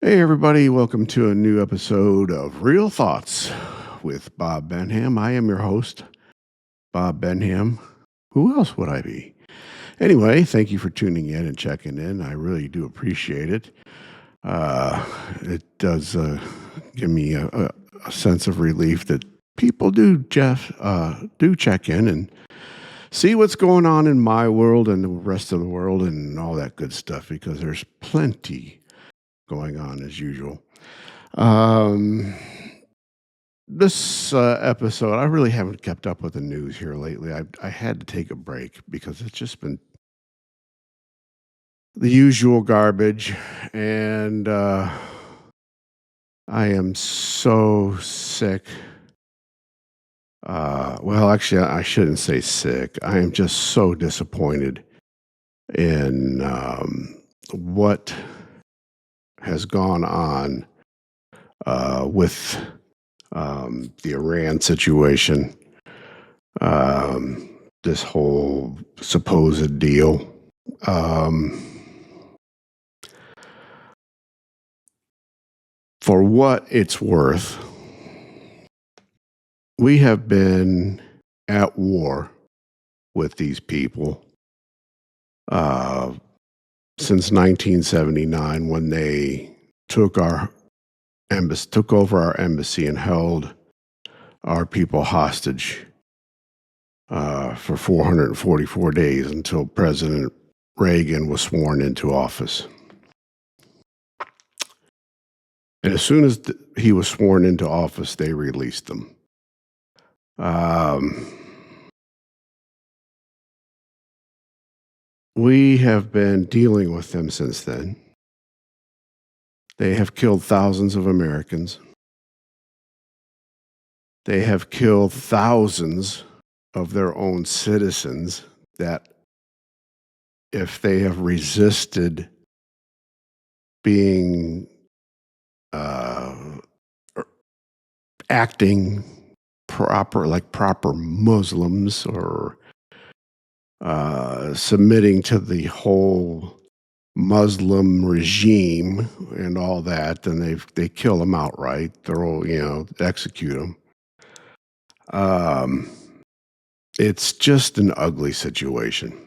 Hey, everybody, welcome to a new episode of Real Thoughts with Bob Benham. I am your host, Bob Benham. Who else would I be? Anyway, thank you for tuning in and checking in. I really do appreciate it. It does give me a sense of relief that people do check in and see what's going on in my world and the rest of the world and all that good stuff because there's plenty going on as usual. Um, this episode, I really haven't kept up with the news here lately. I had to take a break because it's just been the usual garbage, and I am so sick. Well, actually, I shouldn't say sick. I am just so disappointed in what has gone on with the Iran situation, this whole supposed deal. Um, for what it's worth, we have been at war with these people uh, since 1979 when they took over our embassy and held our people hostage for 444 days until President Reagan was sworn into office. And as soon as he was sworn into office, they released them. Um, we have been dealing with them since then. They have killed thousands of Americans. They have killed thousands of their own citizens that, if they have resisted being uh, acting like proper Muslims or submitting to the whole Muslim regime and all that, then they kill them outright. They're all, execute them. Um, it's just an ugly situation.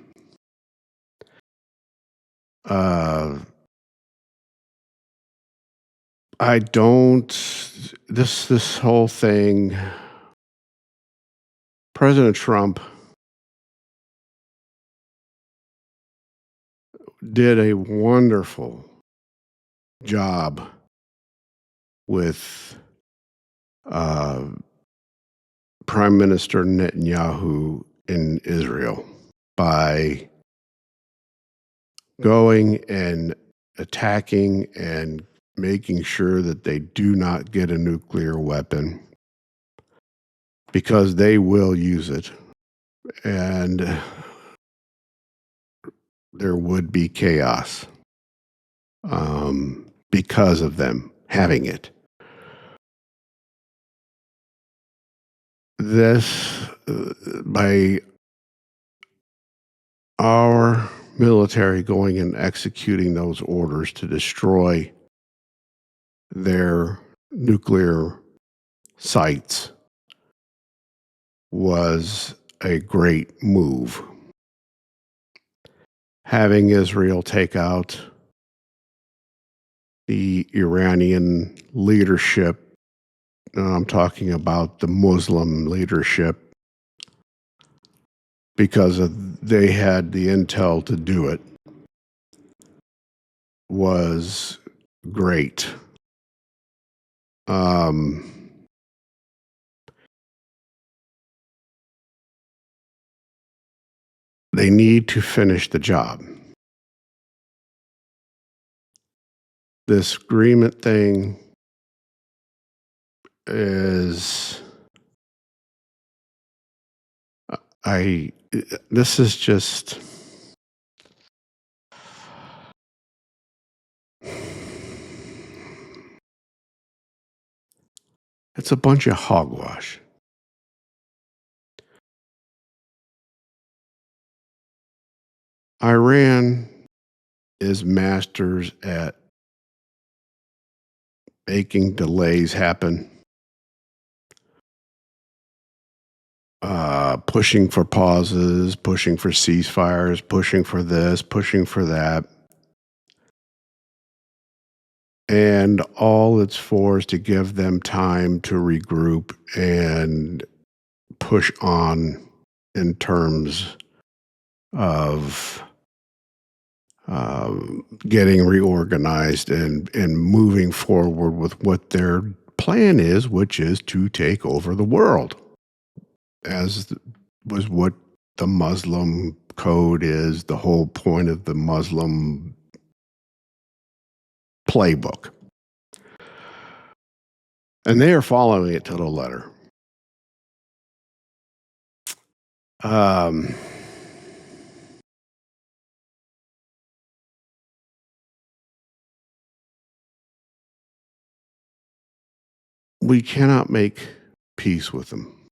Uh, I don't. This whole thing. President Trump did a wonderful job with uh, Prime Minister Netanyahu in Israel by going and attacking and making sure that they do not get a nuclear weapon because they will use it. And there would be chaos because of them having it. This, by our military going and executing those orders to destroy their nuclear sites, was a great move. Having Israel take out the Iranian leadership, I'm talking about the Muslim leadership, because they had the intel to do it, was great. They need to finish the job. This agreement thing is, I, this is just, it's a bunch of hogwash. Iran is masters at making delays happen, pushing for pauses, pushing for ceasefires, pushing for this, pushing for that. And all it's for is to give them time to regroup and push on in terms of getting reorganized and moving forward with what their plan is, which is to take over the world, as was what the Muslim code is, the whole point of the Muslim playbook. And they are following it to the letter. Um, we cannot make peace with them.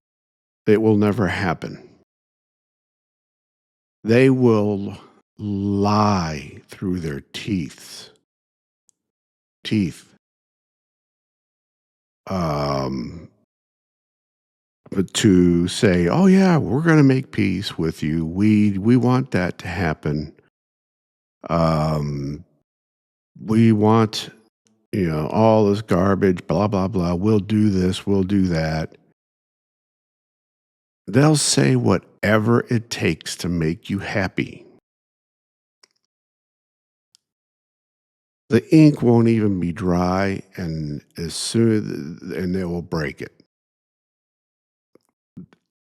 It will never happen. They will lie through their teeth, um, but to say, "Oh yeah, we're going to make peace with you. We want that to happen. Um, we want all this garbage. Blah blah blah. We'll do this. We'll do that." They'll say whatever it takes to make you happy. The ink won't even be dry, and and they will break it.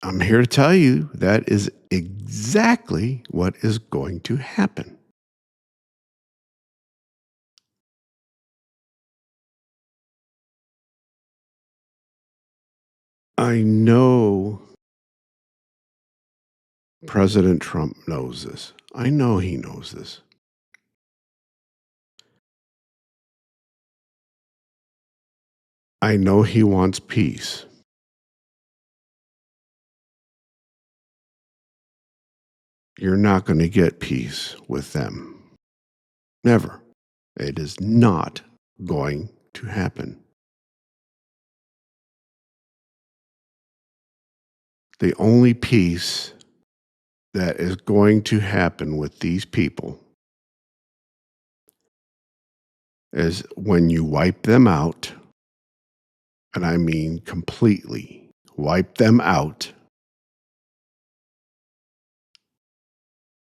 I'm here to tell you that is exactly what is going to happen. I know President Trump knows this. I know he knows this. I know he wants peace. You're not going to get peace with them. Never. It is not going to happen. The only peace that is going to happen with these people is when you wipe them out, and I mean completely wipe them out,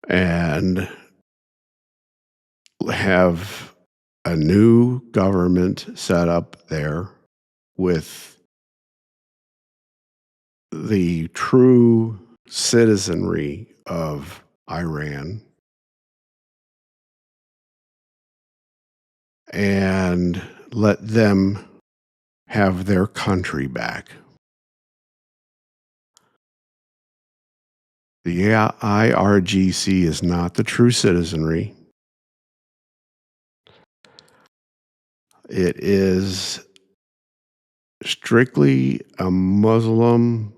and have a new government set up there with the true citizenry of Iran, and let them have their country back. The IRGC is not the true citizenry. It is strictly a Muslim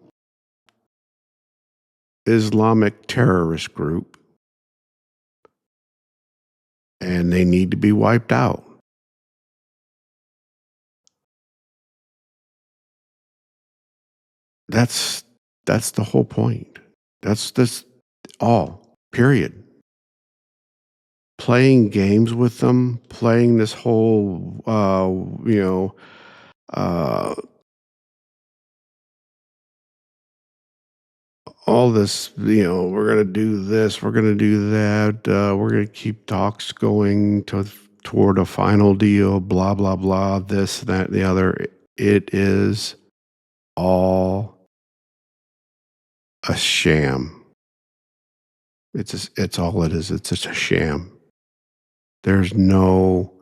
Islamic terrorist group, and they need to be wiped out. That's that's the whole point. That's all. Period. Playing games with them, playing this whole uh all this, we're going to do this, we're going to do that, we're going to keep talks going toward a final deal, blah, blah, blah, this, that, the other. It is all a sham. It's all it is. It's just a sham. There's no,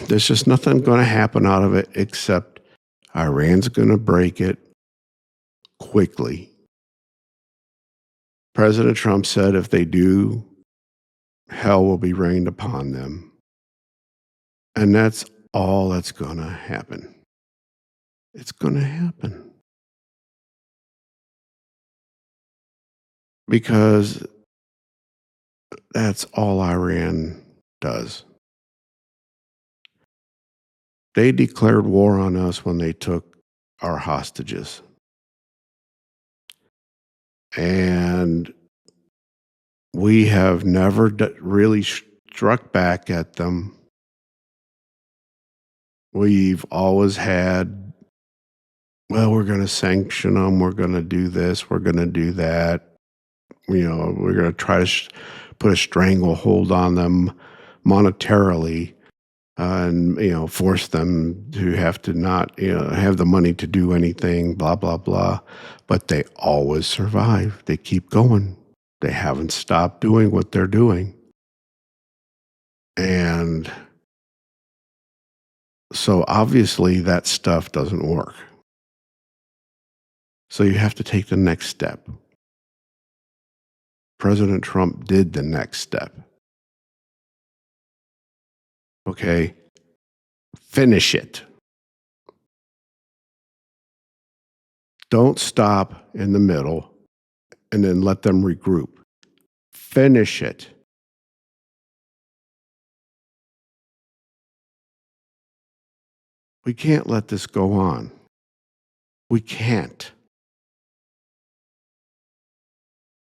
there's just nothing going to happen out of it except Iran's going to break it quickly. President Trump said if they do, hell will be rained upon them. And that's all that's going to happen. It's going to happen. Because that's all Iran does. They declared war on us when they took our hostages. And we have never really struck back at them. We've always had, well, we're going to sanction them. We're going to do this. We're going to do that. We're going to try to put a stranglehold on them monetarily, and force them to have to not have the money to do anything, blah blah blah. But they always survive. They keep going. They haven't stopped doing what they're doing. And so obviously that stuff doesn't work. So you have to take the next step. President Trump did the next step. Okay, finish it. Don't stop in the middle and then let them regroup. Finish it. We can't let this go on. We can't.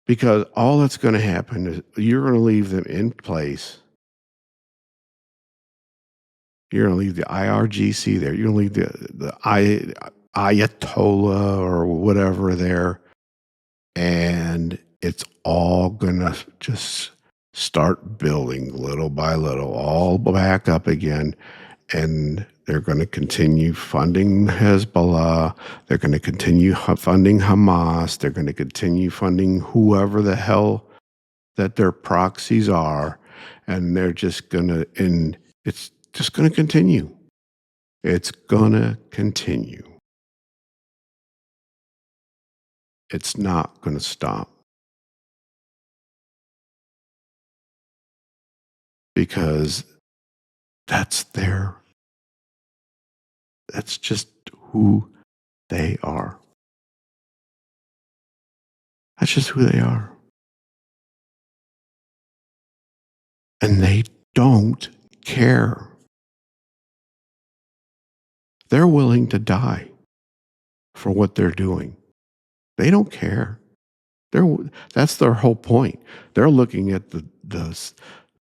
Because all that's going to happen is you're going to leave them in place. You're going to leave the IRGC there. You're going to leave the Ayatollah or whatever there. And it's all going to just start building little by little, all back up again. And they're going to continue funding Hezbollah. They're going to continue funding Hamas. They're going to continue funding whoever the hell that their proxies are. And they're just going to, and it's just going to continue. It's going to continue. It's not going to stop. Because that's just who they are. That's just who they are. And they don't care. They're willing to die for what they're doing. They don't care. That's their whole point. They're looking at the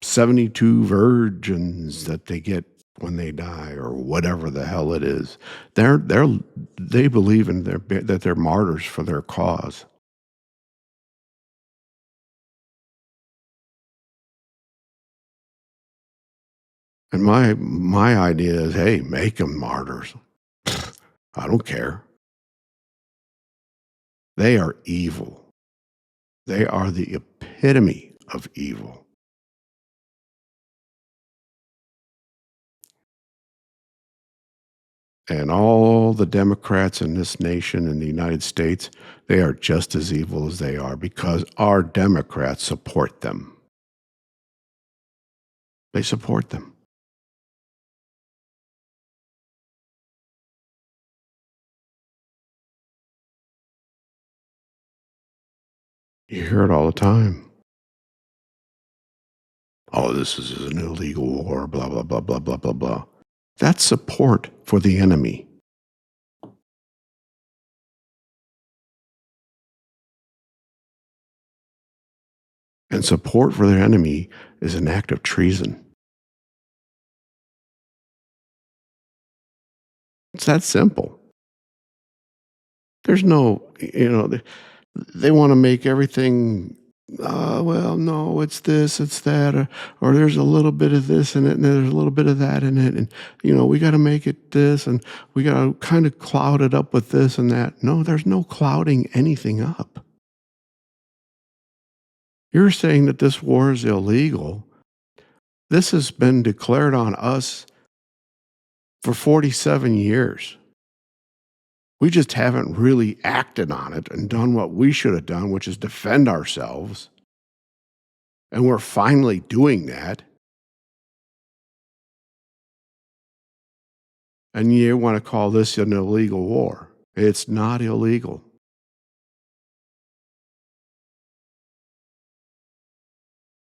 72 virgins that they get when they die, or whatever the hell it is. They believe that they're martyrs for their cause. And my idea is, hey, make them martyrs. I don't care. They are evil. They are the epitome of evil. And all the Democrats in this nation, in the United States, they are just as evil as they are, because our Democrats support them. They support them. You hear it all the time. Oh, this is an illegal war, blah, blah, blah, blah, blah, blah, blah. That's support for the enemy. And support for their enemy is an act of treason. It's that simple. There's no, they want to make everything, well, no, it's this, it's that, or there's a little bit of this in it, and there's a little bit of that in it. And, we got to make it this, and we got to kind of cloud it up with this and that. No, there's no clouding anything up. You're saying that this war is illegal. This has been declared on us for 47 years. We just haven't really acted on it and done what we should have done, which is defend ourselves. And we're finally doing that. And you want to call this an illegal war. It's not illegal.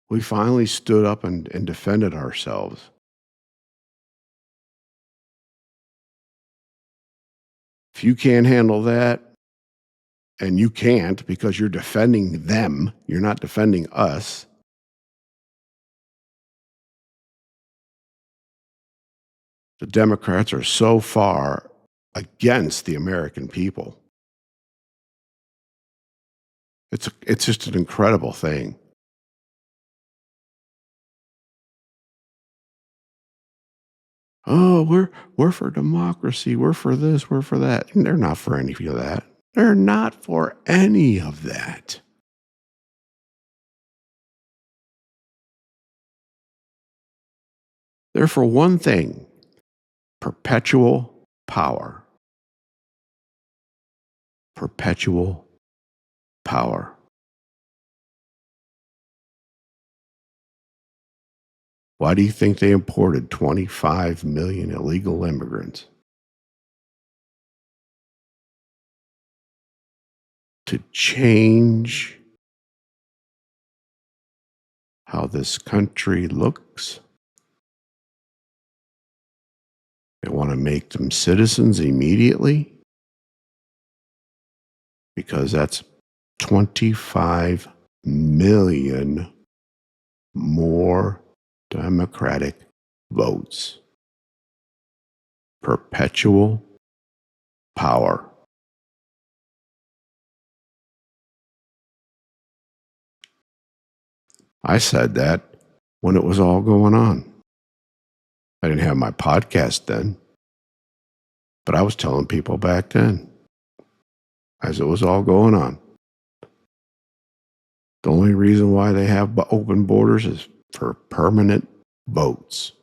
We finally stood up and defended ourselves. If you can't handle that, and you can't because you're defending them, you're not defending us. The Democrats are so far against the American people. It's just an incredible thing. Oh, we're for democracy. We're for this. We're for that. And they're not for any of that. They're not for any of that. They're for one thing: perpetual power. Perpetual power. Why do you think they imported 25 million illegal immigrants? To change how this country looks. They want to make them citizens immediately because that's 25 million more Democratic votes. Perpetual power. I said that when it was all going on. I didn't have my podcast then, but I was telling people back then as it was all going on. The only reason why they have open borders is for permanent votes.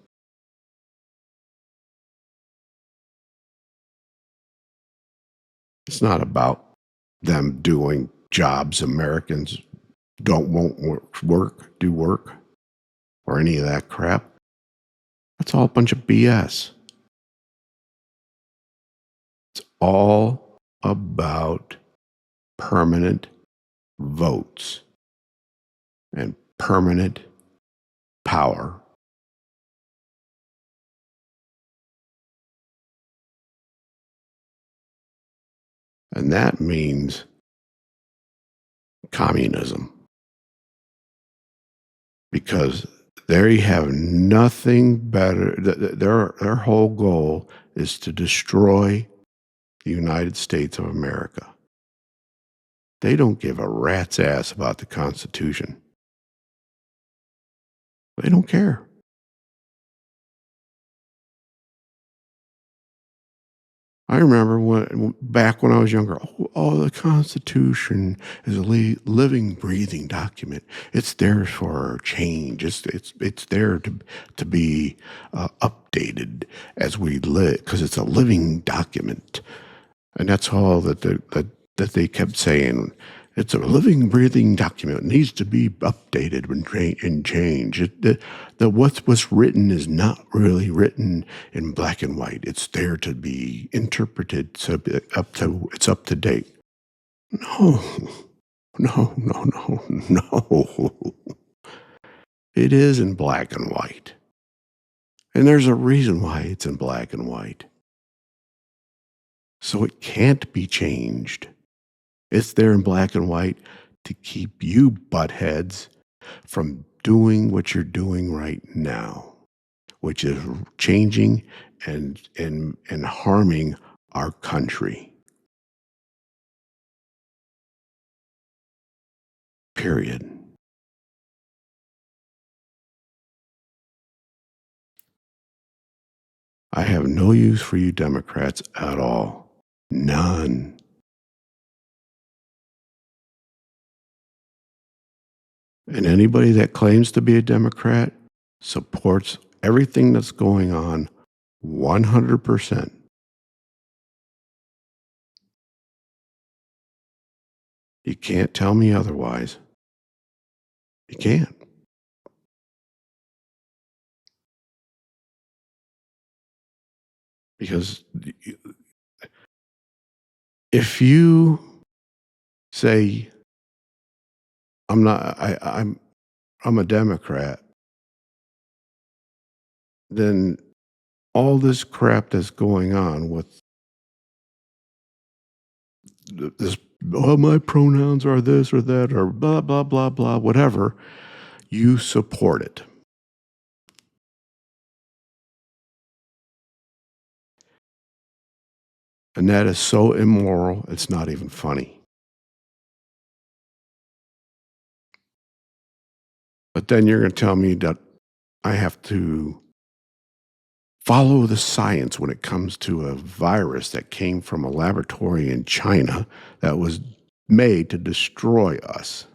It's not about them doing jobs Americans won't do work, or any of that crap. That's all a bunch of BS. It's all about permanent votes and permanent power. And that means communism. Because they have nothing better. Their whole goal is to destroy the United States of America. They don't give a rat's ass about the Constitution. They don't care. I remember back when I was younger, the Constitution is a living, breathing document. It's there for change. It's there to be updated as we live because it's a living document, and that's all that they kept saying. It's a living, breathing document. It needs to be updated and change. What's written is not really written in black and white. It's there to be interpreted, so it's up to date. No, no, no, no, no. It is in black and white. And there's a reason why it's in black and white. So it can't be changed. It's there in black and white to keep you buttheads from doing what you're doing right now, which is changing and harming our country. Period. I have no use for you Democrats at all. None. And anybody that claims to be a Democrat supports everything that's going on 100%. You can't tell me otherwise. You can't. Because if you say, I'm not, I'm a Democrat, then all this crap that's going on with this, oh, my pronouns are this or that or blah, blah, blah, blah, whatever, you support it. And that is so immoral, it's not even funny. But then you're going to tell me that I have to follow the science when it comes to a virus that came from a laboratory in China that was made to destroy us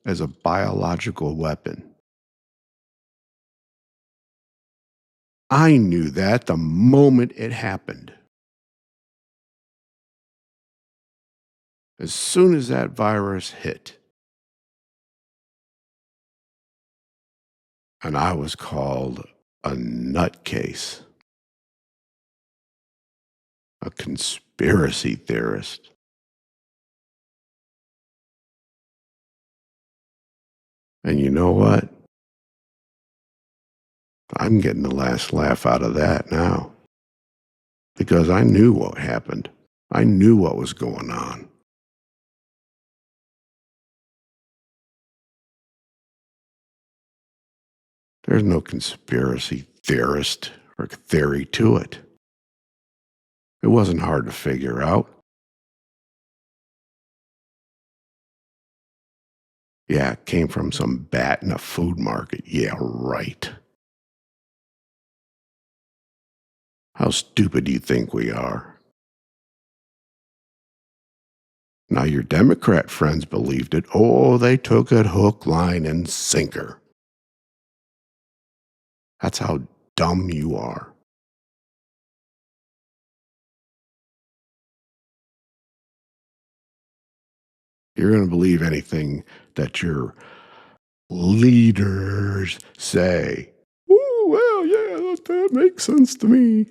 as a biological weapon. I knew that the moment it happened. As soon as that virus hit, and I was called a nutcase, a conspiracy theorist. And you know what? I'm getting the last laugh out of that now because I knew what happened. I knew what was going on. There's no conspiracy theorist or theory to it. It wasn't hard to figure out. Yeah, it came from some bat in a food market. Yeah, right. How stupid do you think we are? Now, your Democrat friends believed it. Oh, they took it hook, line, and sinker. That's how dumb you are. You're going to believe anything that your leaders say. Oh, well, yeah, that makes sense to me.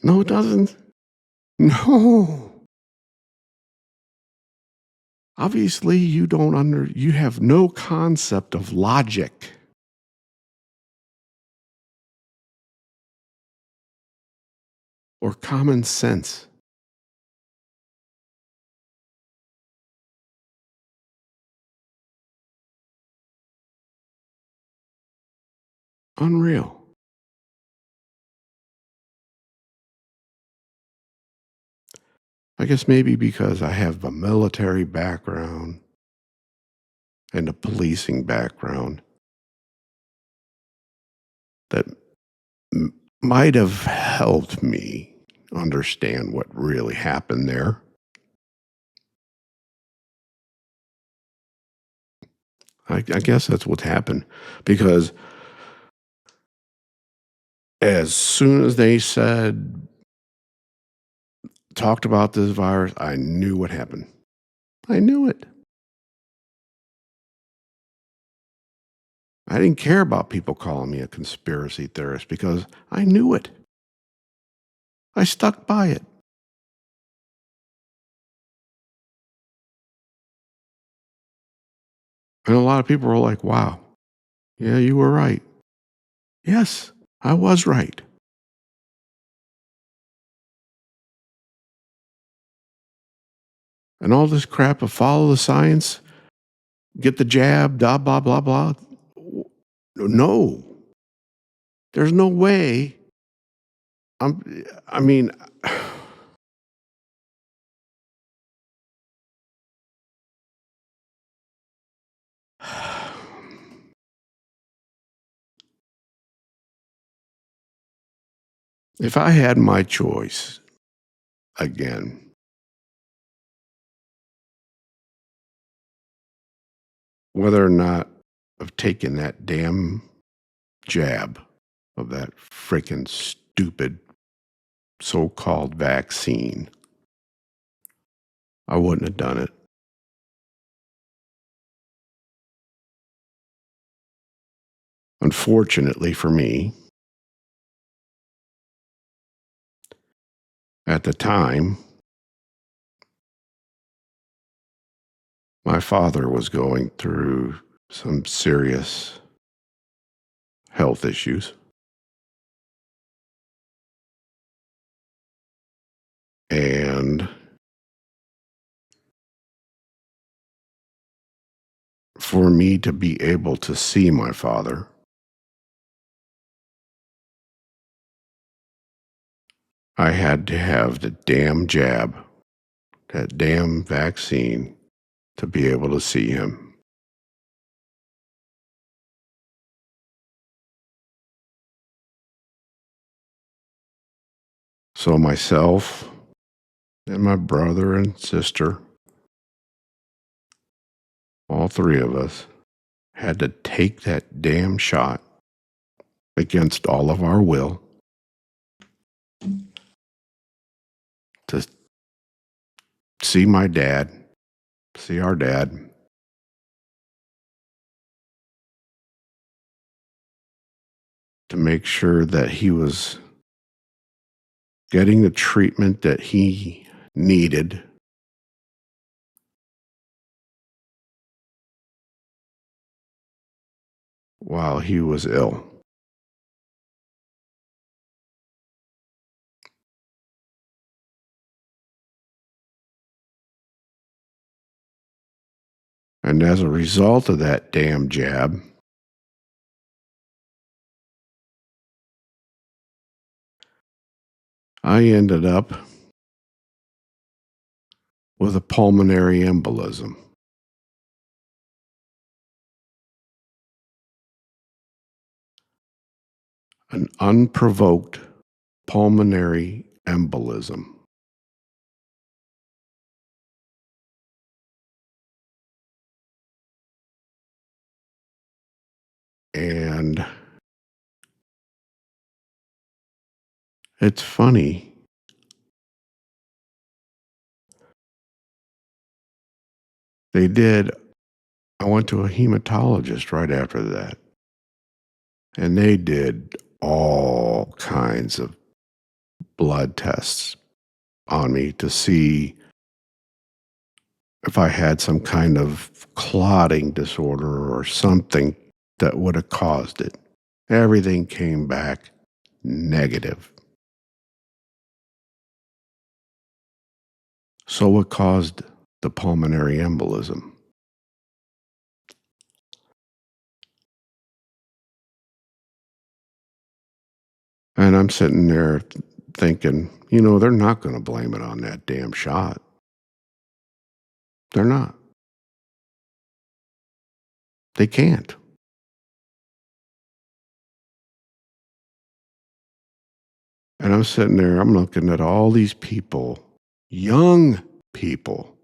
No, it doesn't. No. Obviously, you have no concept of logic. Or common sense. Unreal. I guess maybe because I have a military background and a policing background that might have helped me understand what really happened there. I guess that's what happened because as soon as they talked about this virus, I knew what happened. I knew it. I didn't care about people calling me a conspiracy theorist because I knew it. I stuck by it. And a lot of people were like, wow, yeah, you were right. Yes, I was right. And all this crap of follow the science, get the jab, blah, blah, blah, blah. No, there's no way. I mean, if I had my choice again, whether or not of taking that damn jab of that freaking stupid so called vaccine, I wouldn't have done it. Unfortunately for me, at the time, my father was going through some serious health issues. And for me to be able to see my father, I had to have the damn jab, that damn vaccine, to be able to see him. So myself and my brother and sister, all three of us, had to take that damn shot against all of our will to see my dad, see our dad, to make sure that he was getting the treatment that he needed while he was ill. And as a result of that damn jab, I ended up with a pulmonary embolism. An unprovoked pulmonary embolism. And it's funny, they did, I went to a hematologist right after that, and they did all kinds of blood tests on me to see if I had some kind of clotting disorder or something that would have caused it. Everything came back negative. So what caused the pulmonary embolism? And I'm sitting there thinking, they're not going to blame it on that damn shot. They're not. They can't. And I'm sitting there, I'm looking at all these people, young people,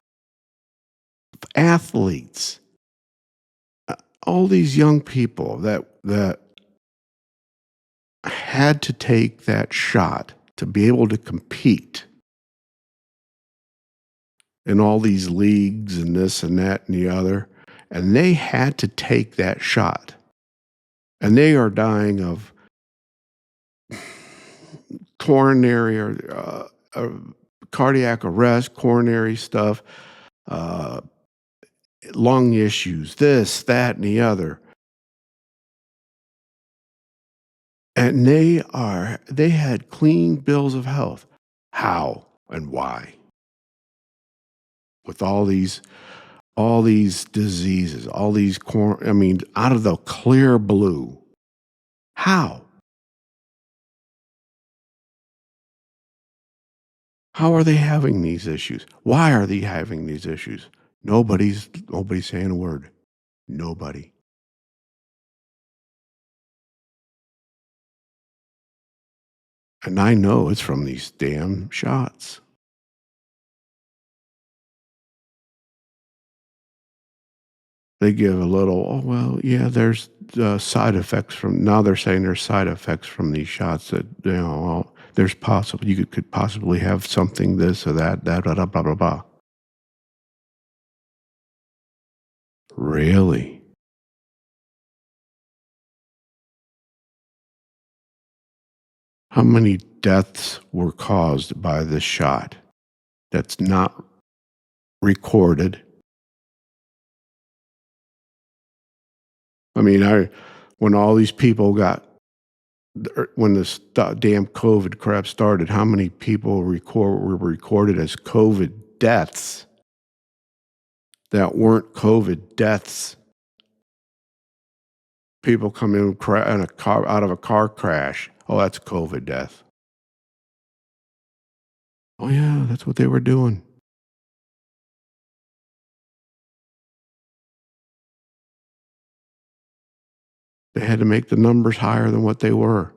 athletes, all these young people that had to take that shot to be able to compete in all these leagues and this and that and the other. And they had to take that shot. And they are dying of coronary or cardiac arrest, coronary stuff, uh, lung issues, this, that, and the other. And they had clean bills of health. How and why? With all these diseases, all these out of the clear blue. How? How are they having these issues? Why are they having these issues? Nobody's saying a word. Nobody. And I know it's from these damn shots. They give a little, oh, well, yeah, there's side effects from, now they're saying there's side effects from these shots that, well, there's possible, you could possibly have something, this or that, blah, blah, blah, blah. Really? How many deaths were caused by this shot that's not recorded? I mean, when all these people got when this damn COVID crap started, how many people were recorded as COVID deaths that weren't COVID deaths? People come in a car out of a car crash. Oh, that's COVID death. Oh yeah, that's what they were doing. They had to make the numbers higher than what they were.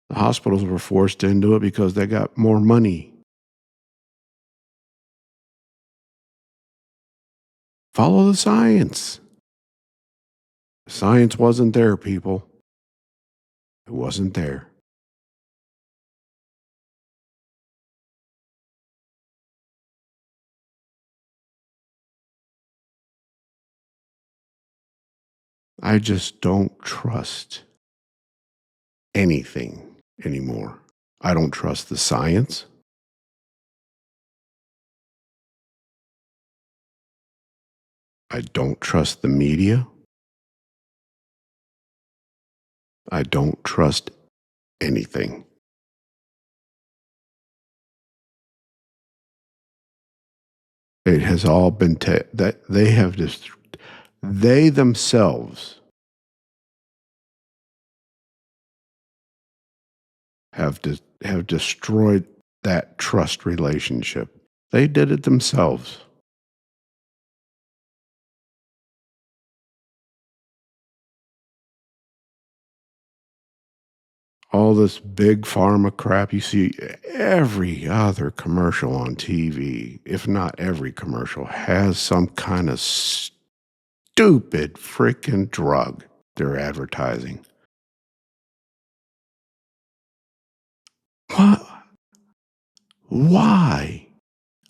The hospitals were forced into it because they got more money. Follow the science. Science wasn't there, people. It wasn't there. I just don't trust anything anymore. I don't trust the science. I don't trust the media. I don't trust anything. It has all been that they have just they themselves have destroyed that trust relationship. They did it themselves. All this big pharma crap you see every other commercial on TV, if not every commercial, has some kind of stupid freaking drug they're advertising. What? Why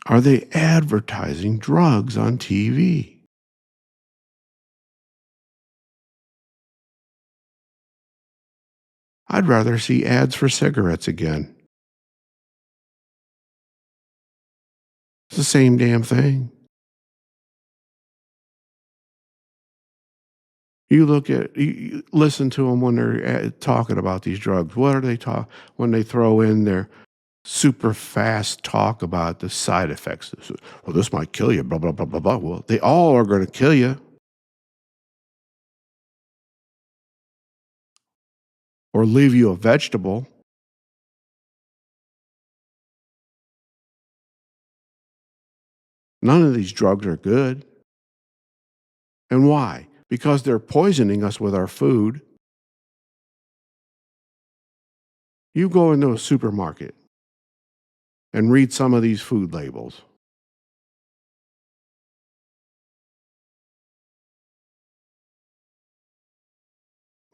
are they advertising drugs on TV? I'd rather see ads for cigarettes again. It's the same damn thing. You look at, you listen to them when they're talking about these drugs. What are they talk when they throw in their super fast talk about the side effects? Well, this might kill you. Blah blah blah blah blah. Well, they all are going to kill you or leave you a vegetable. None of these drugs are good. And why? Because they're poisoning us with our food. You go into a supermarket and read some of these food labels.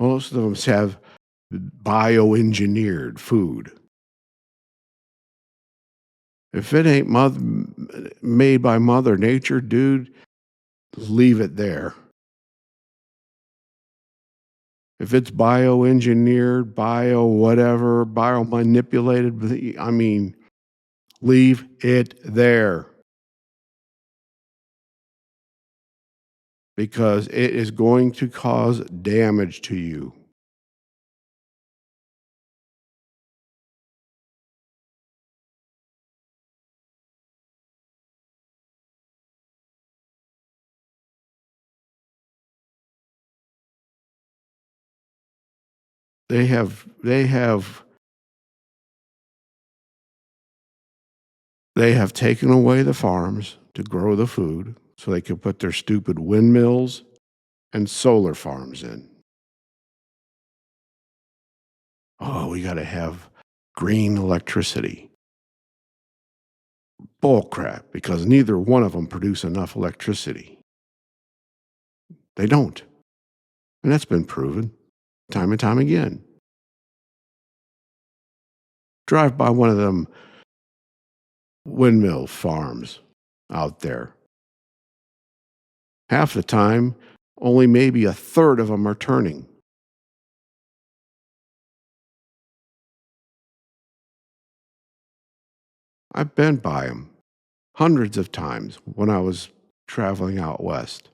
Most of them have bioengineered food. If it ain't made by Mother Nature, dude, leave it there. If it's bioengineered, bio whatever, biomanipulated, I mean, leave it there because it is going to cause damage to you. They have taken away the farms to grow the food so they could put their stupid windmills and solar farms in. Oh, we got to have green electricity. Bull crap, because neither one of them produce enough electricity. They don't. And that's been proven time and time again. Drive by one of them windmill farms out there. Half the time, only maybe a third of them are turning. I've been by them hundreds of times when I was traveling out west.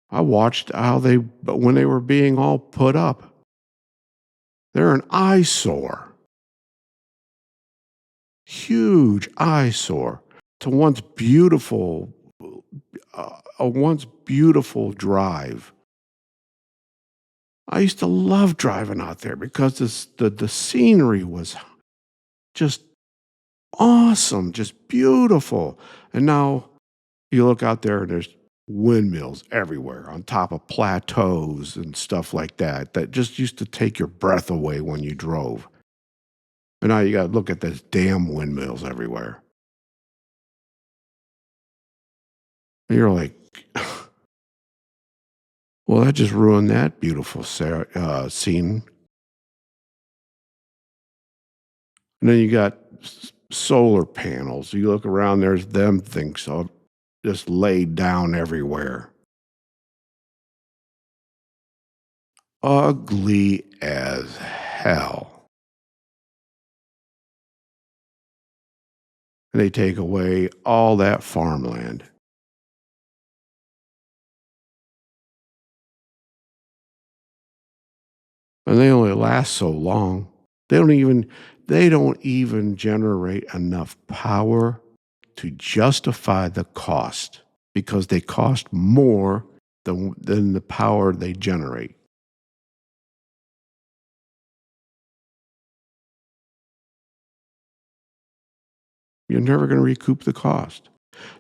I watched how when they were being all put up, they're an eyesore, huge eyesore to a once beautiful drive. I used to love driving out there because the scenery was just awesome, just beautiful. And now you look out there and there's windmills everywhere on top of plateaus and stuff like that that just used to take your breath away when you drove. And now you got to look at those damn windmills everywhere. And you're like, well, that just ruined that beautiful scene. And then you got solar panels. You look around, there's them things just laid down everywhere. Ugly as hell. And they take away all that farmland. And they only last so long. They don't even they don't even generate enough power to justify the cost because they cost more than the power they generate. You're never going to recoup the cost.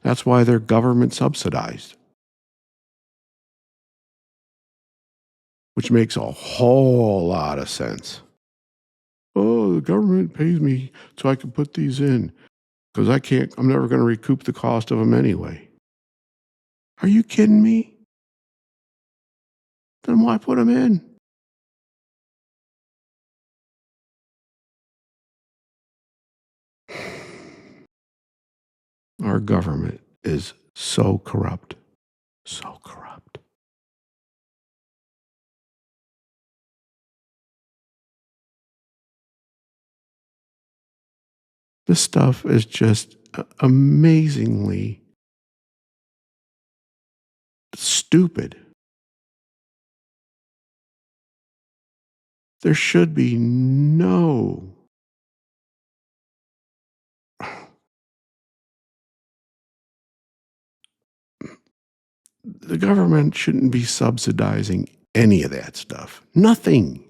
That's why they're government subsidized, which makes a whole lot of sense. Oh, the government pays me so I can put these in because I'm never going to recoup the cost of them anyway. Are you kidding me? Then why put them in? Our government is so corrupt. So corrupt. This stuff is just amazingly stupid. There should be no the government shouldn't be subsidizing any of that stuff. Nothing.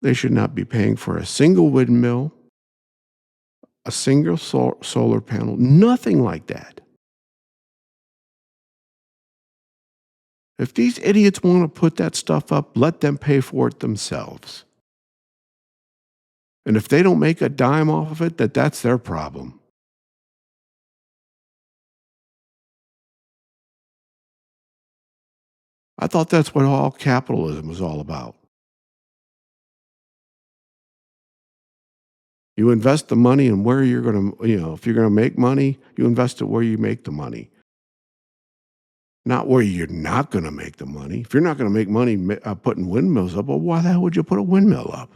They should not be paying for a single windmill, a single solar panel, nothing like that. If these idiots want to put that stuff up, let them pay for it themselves. And if they don't make a dime off of it, that's their problem. I thought that's what all capitalism was all about. You invest the money in where you're going to, if you're going to make money, you invest it where you make the money, not where you're not going to make the money. If you're not going to make money putting windmills up, well, why the hell would you put a windmill up?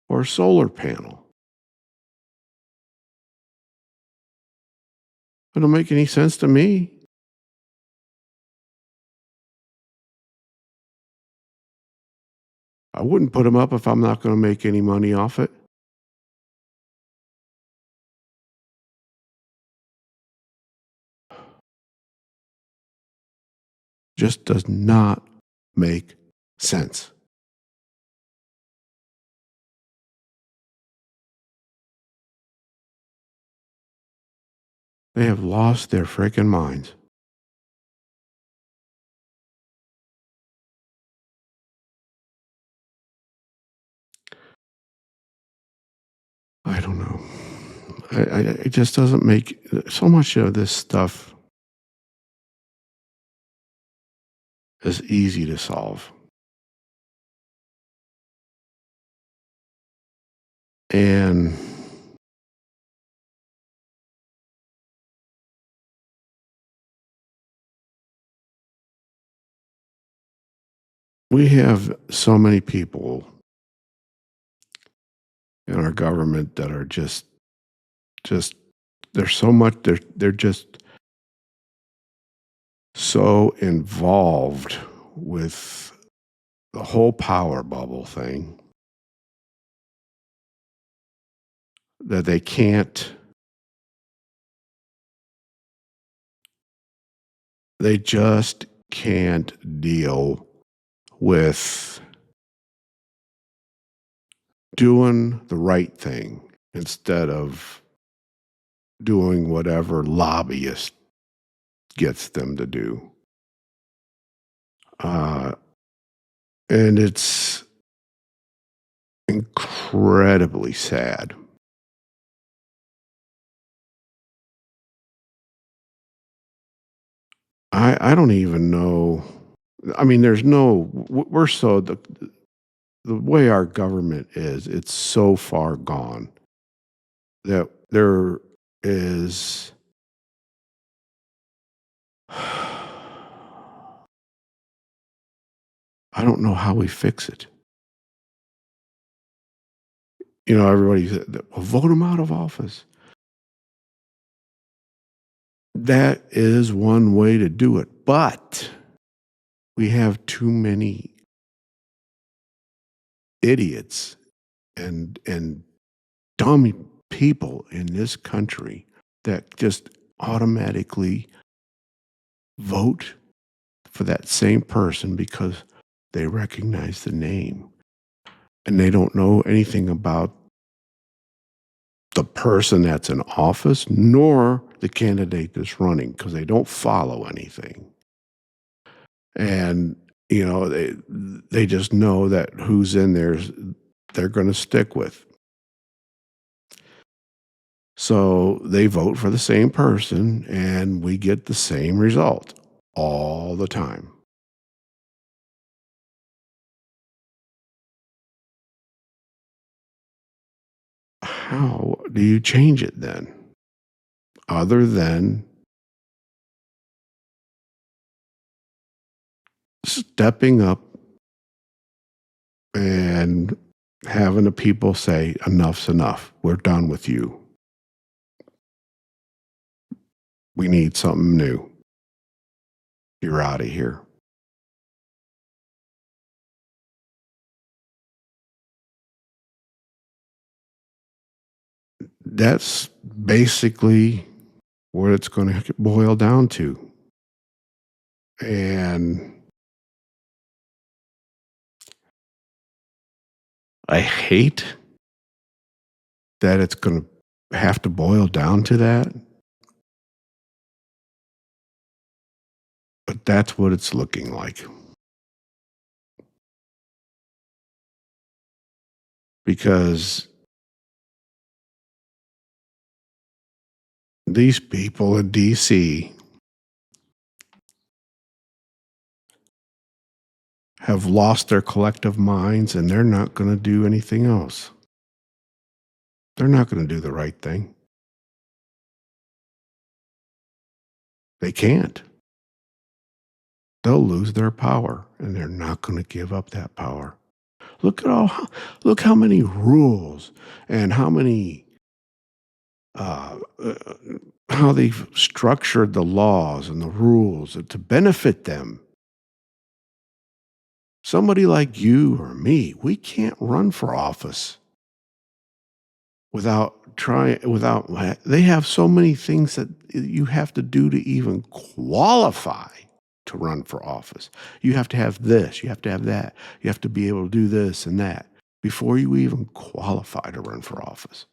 Or a solar panel? It don't make any sense to me. I wouldn't put them up if I'm not going to make any money off it. Just does not make sense. They have lost their freaking minds. I don't know. It just doesn't make so much of this stuff is easy to solve. And We have so many people in our government that are just there's so much they're just so involved with the whole power bubble thing that they just can't deal with doing the right thing instead of doing whatever lobbyist gets them to do. Uh, and it's incredibly sad. I don't even know. I mean, there's no. We're so the way our government is. It's so far gone that there is. I don't know how we fix it. Everybody said, "Well, vote him out of office." That is one way to do it, but we have too many idiots and dumb people in this country that just automatically vote for that same person because they recognize the name and they don't know anything about the person that's in office nor the candidate that's running because they don't follow anything. And they just know that who's in there they're going to stick with. So they vote for the same person and we get the same result all the time. How do you change it then? Other than stepping up and having the people say, enough's enough. We're done with you. We need something new. You're out of here. That's basically what it's going to boil down to. And I hate that it's going to have to boil down to that, but that's what it's looking like. Because these people in DC have lost their collective minds and they're not going to do anything else. They're not going to do the right thing. They can't. They'll lose their power and they're not going to give up that power. Look how many rules and uh, uh, how they've structured the laws and the rules to benefit them. Somebody like you or me, we can't run for office without they have so many things that you have to do to even qualify to run for office. You have to have this, you have to have that. You have to be able to do this and that before you even qualify to run for office.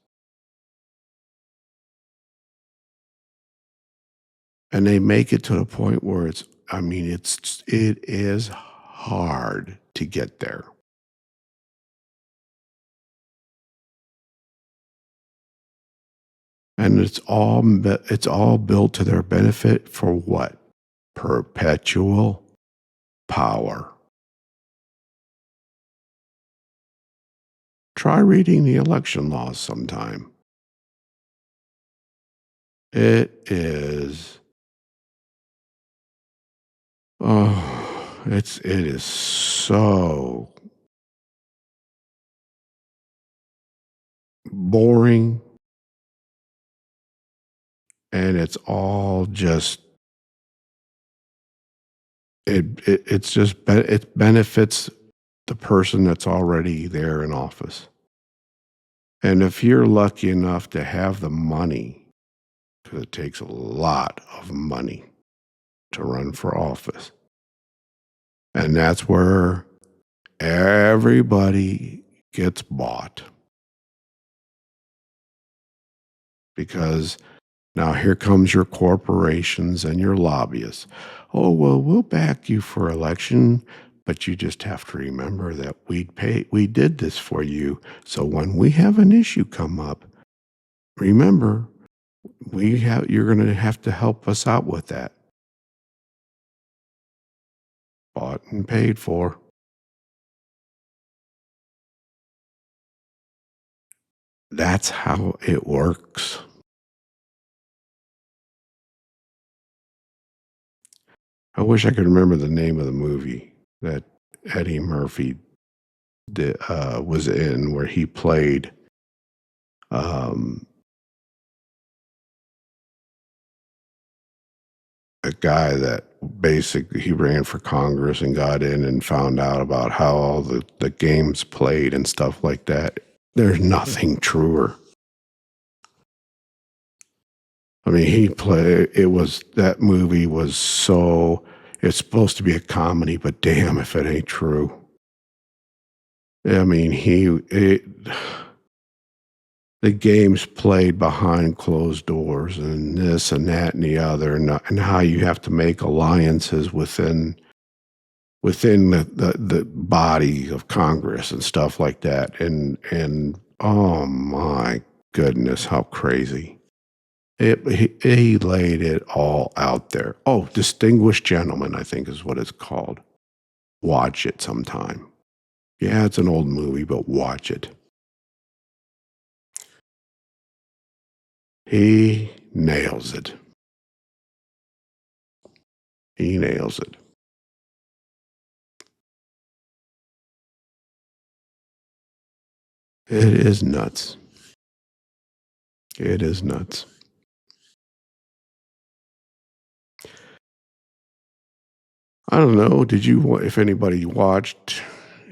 And they make it to the point where it is hard to get there. And it's all built to their benefit for what? Perpetual power. Try reading the election laws sometime. It is, oh, it is so boring, and it's all just it benefits the person that's already there in office. And if you're lucky enough to have the money, because it takes a lot of money to run for office, and that's where everybody gets bought, because now here comes your corporations and your lobbyists. Oh, well, we'll back you for election, but you just have to remember that we did this for you. So when we have an issue come up, remember, you're going to have to help us out with that. Bought and paid for. That's how it works. I wish I could remember the name of the movie that Eddie Murphy was in, where he played um, a guy that basically he ran for Congress and got in and found out about how all the games played and stuff like that. There's nothing truer. I mean, that movie was it's supposed to be a comedy, but damn if it ain't true. I mean, the games played behind closed doors and this and that and the other, and how you have to make alliances within the body of Congress and stuff like that. And oh my goodness, how crazy. He laid it all out there. Oh, Distinguished Gentleman, I think is what it's called. Watch it sometime. Yeah, it's an old movie, but watch it. He nails it. He nails it. It is nuts. It is nuts. I don't know. If anybody watched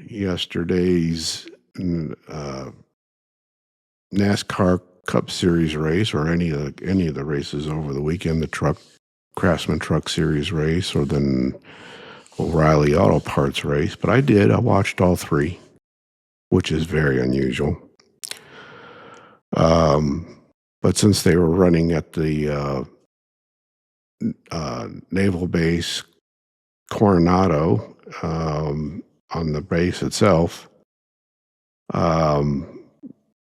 yesterday's uh, NASCAR Cup Series race, or any of the races over the weekend, the Craftsman Truck Series race, or the O'Reilly Auto Parts race, but I did. I watched all three, which is very unusual. But since they were running at the naval base Coronado, on the base itself,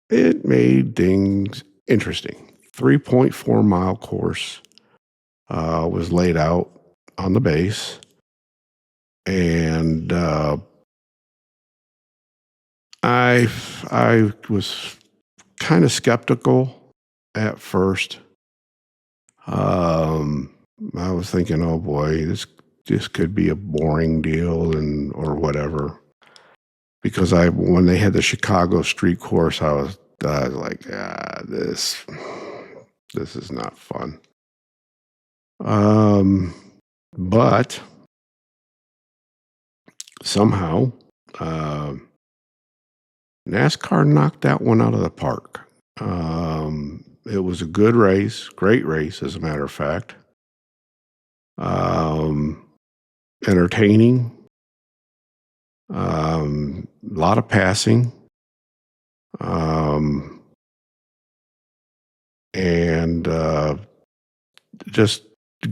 it made things interesting. 3.4-mile course was laid out on the base, and I was kind of skeptical at first. I was thinking, oh boy, this could be a boring deal or whatever. Because when they had the Chicago street course, I was like, this is not fun. But somehow, NASCAR knocked that one out of the park. It was a good race, great race, as a matter of fact. Entertaining. A lot of passing. And just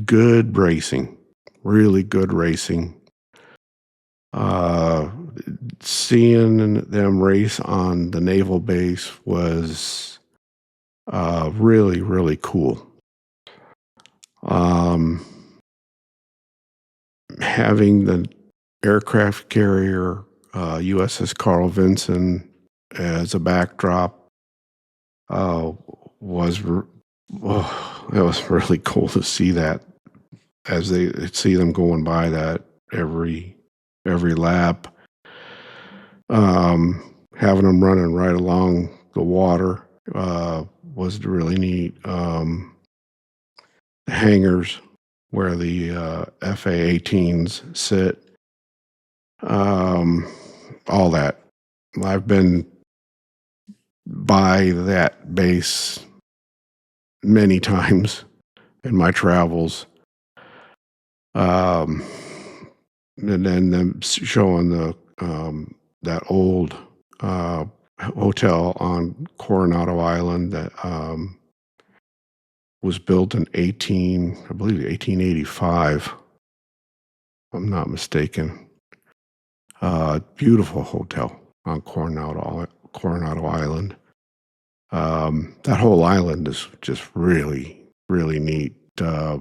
good racing, really good racing. Seeing them race on the naval base was really, really cool. Having the aircraft carrier USS Carl Vinson as a backdrop it was really cool to see that, as they see them going by that every every lap. Having them running right along the water was really neat. The hangars where the FA-18s sit, um, all that. I've been by that base many times in my travels. Um, and then them showing the that old hotel on Coronado Island that was built in I believe 1885. If I'm not mistaken. Beautiful hotel on Coronado Island. That whole island is just really, really neat. I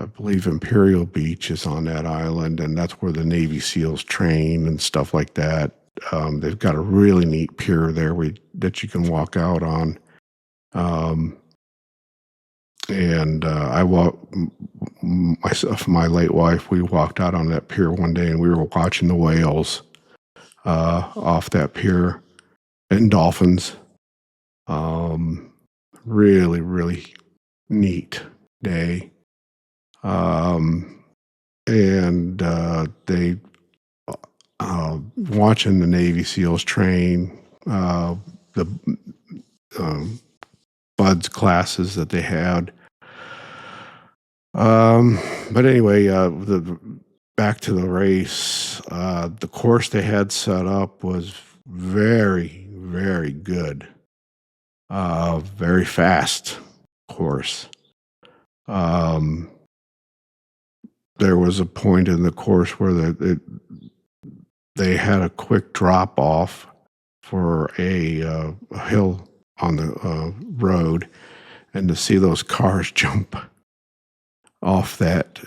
believe Imperial Beach is on that island, and that's where the Navy SEALs train and stuff like that. They've got a really neat pier there that you can walk out on. And myself and my late wife, we walked out on that pier one day and we were watching the whales off that pier and dolphins. Really, really neat day. And they watching the Navy SEALs train, the buds classes that they had. But anyway, back to the race. The course they had set up was very, very good. Very fast course. There was a point in the course where they had a quick drop off for a hill on the road, and to see those cars jump off that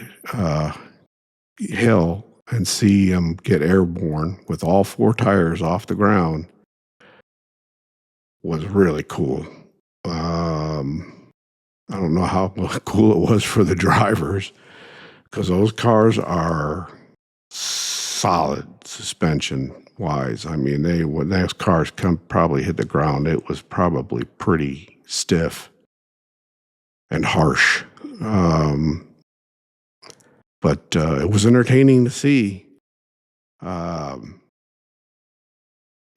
hill and see them get airborne with all four tires off the ground was really cool. I don't know how cool it was for the drivers, because those cars are solid suspension wise. I mean, when those cars probably hit the ground, it was probably pretty stiff and harsh. But it was entertaining to see. But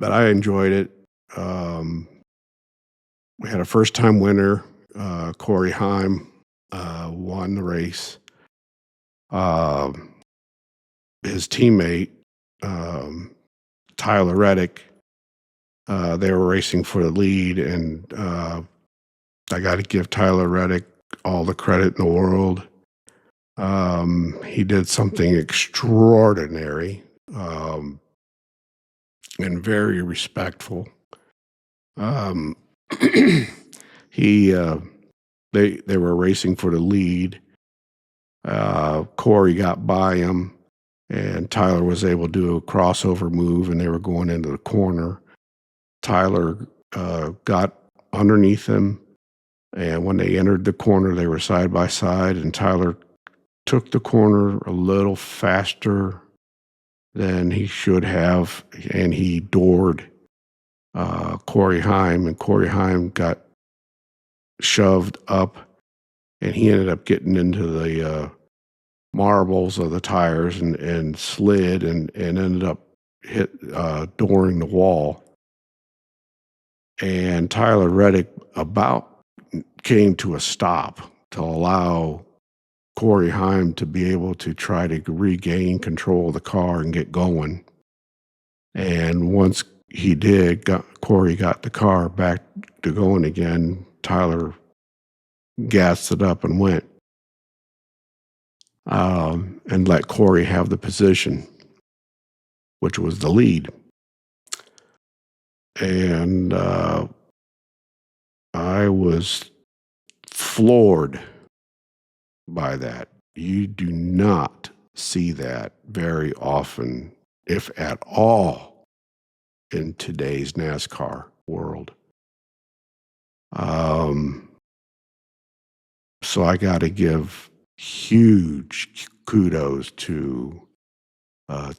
I enjoyed it. We had a first-time winner, Corey Heim, won the race. His teammate, Tyler Reddick, they were racing for the lead, and I got to give Tyler Reddick all the credit in the world. He did something extraordinary and very respectful. They were racing for the lead. Corey got by him, and Tyler was able to do a crossover move, and they were going into the corner. Tyler got underneath him, and when they entered the corner, they were side by side, and Tyler took the corner a little faster than he should have, and he doored Corey Heim, and Corey Heim got shoved up, and he ended up getting into the marbles of the tires and slid and ended up dooring the wall. And Tyler Reddick about came to a stop to allow Corey Heim to be able to try to regain control of the car and get going. And once he did, Corey got the car back to going again. Tyler gassed it up and went, and let Corey have the position, which was the lead. And I was floored by that. You do not see that very often, if at all, in today's NASCAR world. So I got to give huge kudos to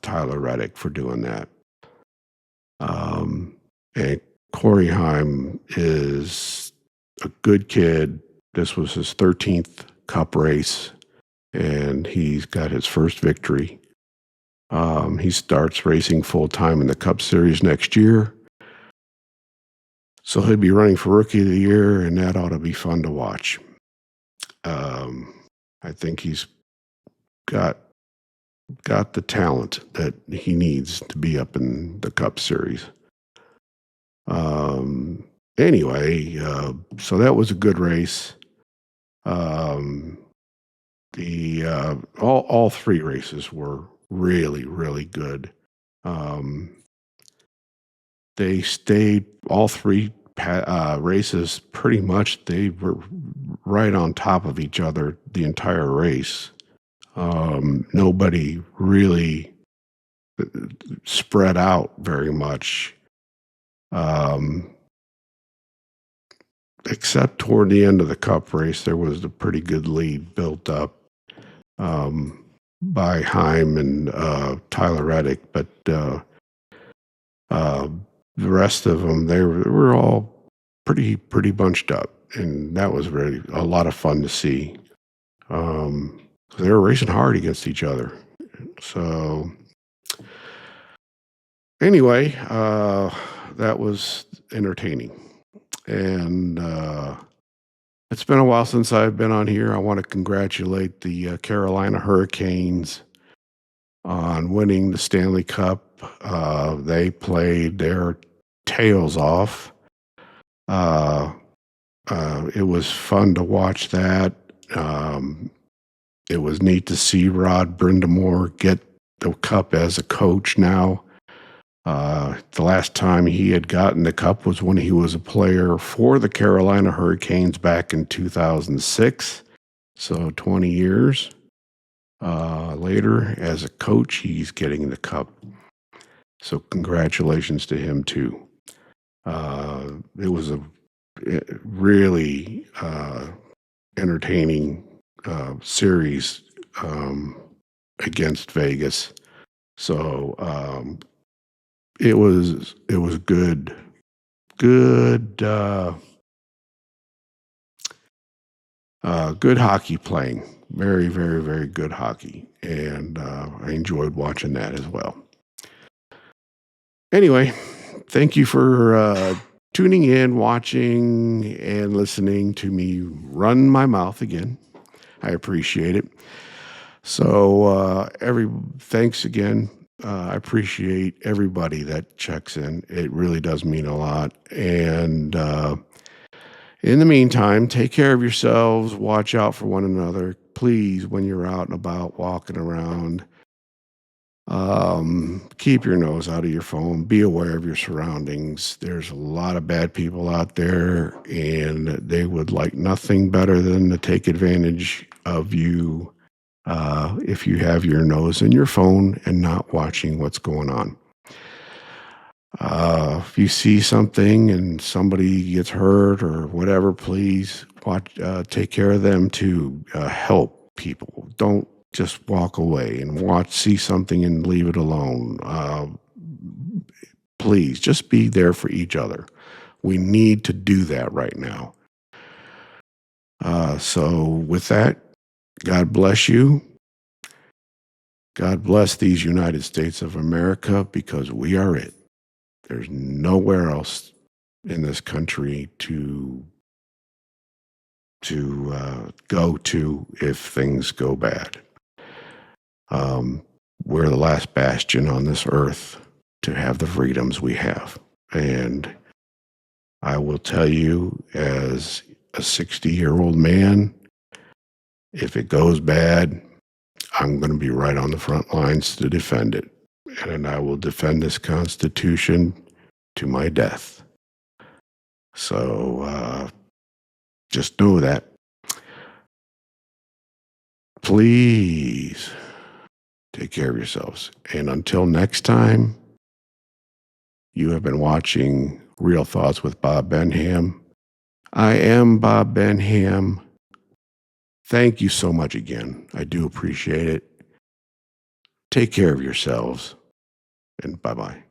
Tyler Reddick for doing that. Um, and Corey Heim is a good kid. This was his 13th Cup race, and he's got his first victory. He starts racing full time in the Cup Series next year. So he'll be running for Rookie of the Year, and that ought to be fun to watch. I think he's got the talent that he needs to be up in the Cup Series. Anyway, so that was a good race. All three races were really, really good. They stayed all three races pretty much. They were right on top of each other the entire race. Nobody really spread out very much, except toward the end of the Cup race. There was a pretty good lead built up by Heim and Tyler Reddick, but the rest of them, they were all pretty bunched up, and that was really a lot of fun to see. They were racing hard against each other. So anyway, that was entertaining. And it's been a while since I've been on here. I want to congratulate the Carolina Hurricanes on winning the Stanley Cup. They played their tails off. It was fun to watch that. It was neat to see Rod Brindamore get the cup as a coach now. The last time he had gotten the cup was when he was a player for the Carolina Hurricanes back in 2006. So 20 years later, as a coach, he's getting the cup. So congratulations to him too. It was a really entertaining series against Vegas. So it was good hockey playing. Very, very, very good hockey. And I enjoyed watching that as well. Anyway, thank you for tuning in, watching, and listening to me run my mouth again. I appreciate it. So thanks again. I appreciate everybody that checks in. It really does mean a lot. And in the meantime, take care of yourselves. Watch out for one another. Please, when you're out and about, walking around, keep your nose out of your phone. Be aware of your surroundings. There's a lot of bad people out there, and they would like nothing better than to take advantage of you if you have your nose in your phone and not watching what's going on. If you see something and somebody gets hurt or whatever, please take care of them too. Help people. Don't just walk away and see something and leave it alone. Please just be there for each other. We need to do that right now. So with that, God bless you. God bless these United States of America, because we are it. There's nowhere else in this country to go to if things go bad. We're the last bastion on this earth to have the freedoms we have. And I will tell you, as a 60-year-old man, if it goes bad, I'm going to be right on the front lines to defend it. And I will defend this Constitution to my death. So just know that. Please take care of yourselves. And until next time, you have been watching Real Thoughts with Bob Benham. I am Bob Benham. Thank you so much again. I do appreciate it. Take care of yourselves, and bye bye.